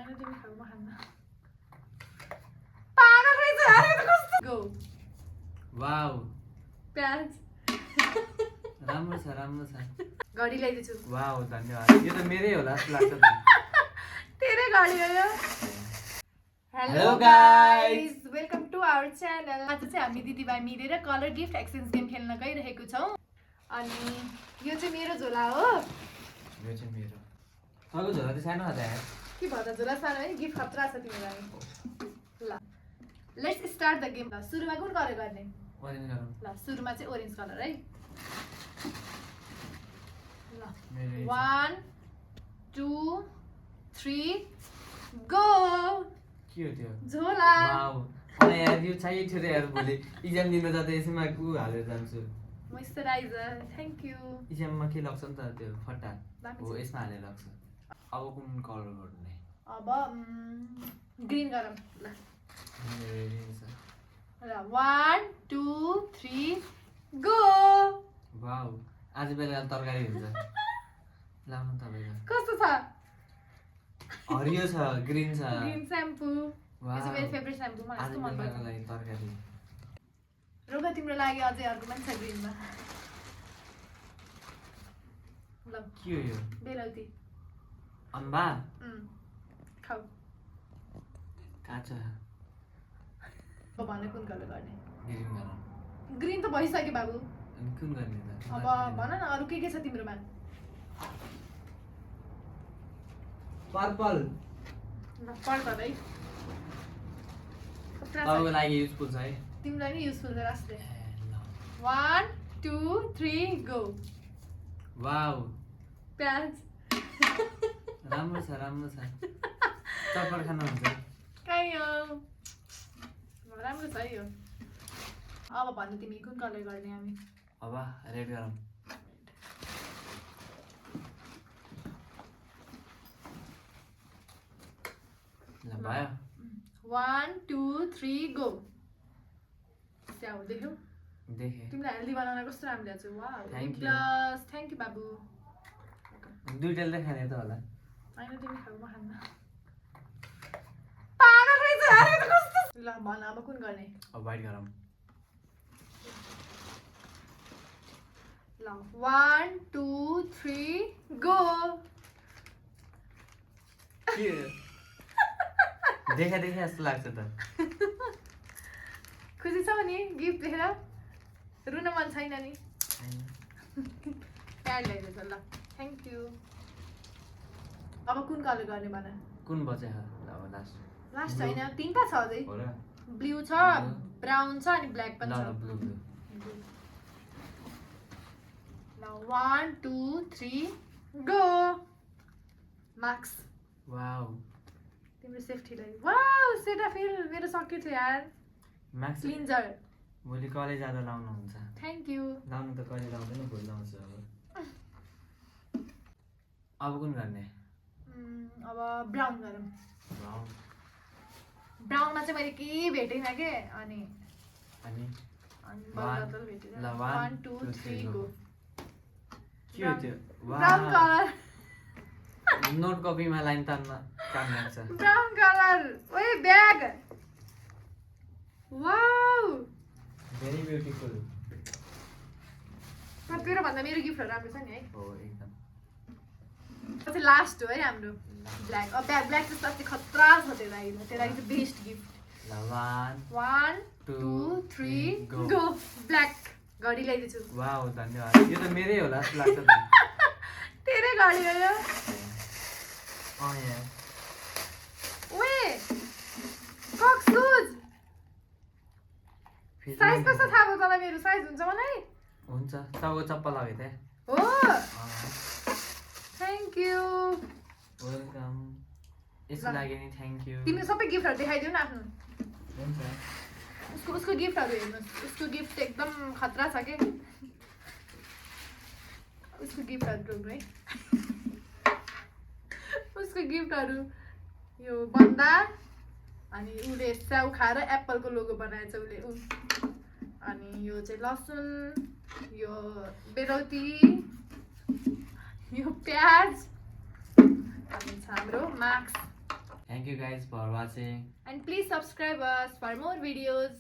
होइन तिमी खाऊ म खान्न पागल रहेछ अरे त कस्तो गो वाउ प्याज राम्रो छ घडी ल्याइदिन्छु वाउ धन्यवाद यो त मेरै होला जस्तो लाग्छ त तेरै घडी हो यो hello guys welcome to our channel आज चाहिँ हामी दिदीभाइ मिलेर कलर गिफ्ट एक्सचेन्ज गेम खेल्न गइरहेको छौँ अनि यो चाहिँ मेरो झोला हो यो चाहिँ मेरो तपाईँको झोला चाहिँ सानो छ यार के भन्दा झोला सानो है गिफ्ट खतरा छ तिमीलाई ल लेट्स स्टार्ट द गेम ल सुरुमा कुन कलर गर्ने ओरेन्ज गरौँ ल सुरुमा चाहिँ ओरेन्ज कलर है ल मेरो 1 2 3 गो के हो त्यो झोला वाउ अरे यार यो चाहियो थियो यार भोलि इक्जाम दिन जाँदा यसमा कु हालेर जान्छु मोइस्चराइजर थ्याङ्क यू इक्जाममा के लाग्छ नि त त्यो फट्टा लाग्छ। हो यसमा हालेर लाग्छ अब कुन कलर गर्ने अब ग्रीन गरौँ ल मेरो रेडी छ ल 1 2 3 गो वाउ आज बेला तरकारी हुन्छ लाउनु तपाईको कस्तो छ हरियो छ ग्रीन छ ग्रीन स्याम्पू यो वाउ चाहिँ मेरो फेभरेट स्याम्पू मलाई आज कस्तो मन बेलाको पर्छ लागि तरकारी रोगा तिम्रो लागि अझै अर्को पनि छ ग्रीनमा ल के हो यो बेलौती अम्बा खाऊ काँचो अब भने कुन कलर गर्ने ग्रीन गरौँ ग्रीन त भइसक्यो बाबु अनि कुन गर्ने त अब भन न अरू के छ तिम्रोमा पर्पल ल पर्पल है तपाईँको लागि युजफुल छ है तिमीलाई नि युजफुल छ रास्ते ए, ल। 1 2 3 गो वाउ प्याज राम्रो छ चप्पल खानुहुन्छ कहीँ हो राम्रो छ है यो अब भन्नु तिमी कुन कलर गर्ने हामी अब रेड गरौँ ल भयो 1 2 3 गो स्याउ देख्यौ देखेँ तिमीलाई हेल्दी बनाउन कस्तो राम्रो ल्याएको छु wow Thank you. Plus thank you बाबु दुईटाले खाने त होला होइन तिमी खाऊ म खान्न पागल रहेछ अरे त कस्तो ल भन अब कुन गर्ने अब वाइट गरौँ ल 1 2 3 गो के देखा जस्तो लाग्छ त खुसी छौ नि गिफ्ट देखेर रुन मन छैन नि हैन। प्याड ल्याइदिएछ ल थ्याङ्क यू अब कुन कलर गर्ने भन कुन बचे अब लास्ट लास्ट Blue. छैन तिनवटा छ अझै हो र ब्लू छ ब्राउन छ अनि ब्ल्याक ल पनि ल छ ब्लू ल 1 2 3 गो मार्क्स वाउ तिम्रो सेफ्टीलाई वाउ सेटाफिल मेरो सकियो थियो यार म्याक्स क्लिन्जर भोलि कलेज जाँदा लाउनु हुन्छ थ्याङ्क यू लाउनु त कहिले लाउँदैन भोलि लाउँछु अब कुन गर्ने अब ब्राउन गरौँ वाउ ब्राउनमा चाहिँ मैले केही भेटेन के अनि अनि बदल भेटेन ल 1 2 3 गो के हो त्यो ब्राउन कलर नोट कपीमा लाइन तान्न काम लाग्छ ब्राउन कलर ओए ब्याग वाउ भेरी ब्युटिफुल तेरो भन्दा मेरो गिफ्टहरू राम्रो छ नि है हो एकदम चाहिँ लास्ट हो है हाम्रो ब्ल्याक अब ब्ल्याक चाहिँ सबसे खतरा छ त्यो लागि चाहिँ बेस्ट गिफ्ट ल 1 2 3 गो ब्ल्याक घडी ल्याइदिन्छु वाउ धन्यवाद यो त मेरै होला जस्तो लाग्छ त तेरै घडी हो यो यहाँ ओए कक सुज साइज कस्तो थाहा भयो तँलाई मेरो साइज हुन्छ मलाई हुन्छ तपाईँको चप्पल लगे त हो थ्याङ्क यू वेलकम यसको लागि नि थ्याङ्क यू तिमीले सबै गिफ्टहरू देखाइदेऊ न आफ्नो हुन्छ उसको गिफ्टहरू हेर्नुहोस् उसको गिफ्ट एकदम खतरा छ के उसको गिफ्टहरू रोक्नु है उसको गिफ्टहरू यो बन्दा अनि उसले स्याउ खाएर एप्पलको लोगो बनाएछ उसले अनि यो चाहिँ लसुन यो बेलौती यो प्याज अनि छ हाम्रो marks Thank you guys for watching. And please subscribe us for more videos.